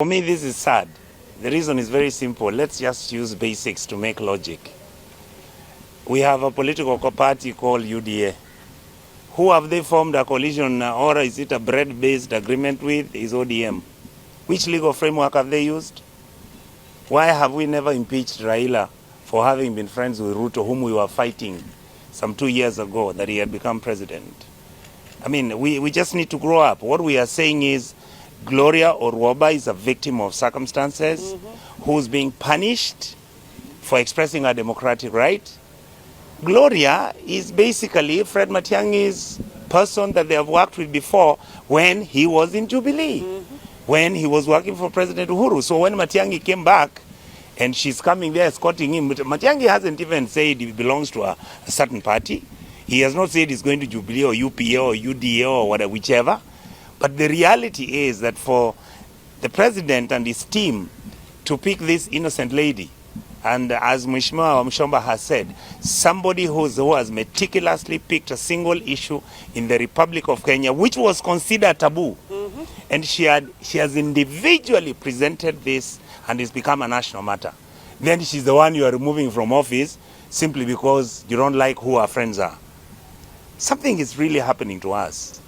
For me, this is sad. The reason is very simple. Let's just use basics to make logic. We have a political party called UDA. Who have they formed a coalition or is it a bread-based agreement with? Is ODM. Which legal framework have they used? Why have we never impeached Raila for having been friends with Ruto, whom we were fighting some 2 years ago that he had become president? I mean, we just need to grow up. What we are saying is Gloria Orwoba is a victim of circumstances who's being punished for expressing her democratic right. Gloria is basically Fred Matiang'i's person that they have worked with before when he was in Jubilee, when he was working for President Uhuru. So when Matiang'i came back and she's coming there escorting him, Matiang'i hasn't even said he belongs to a certain party. He has not said he's going to Jubilee or UPA or UDA or whatever, whichever. But the reality is that for the president and his team to pick this innocent lady, and as Mheshimiwa Mshomba has said, somebody who has meticulously picked a single issue in the Republic of Kenya, which was considered taboo, and she has individually presented this and it's become a national matter. Then she's the one you are removing from office simply because you don't like who her friends are. Something is really happening to us.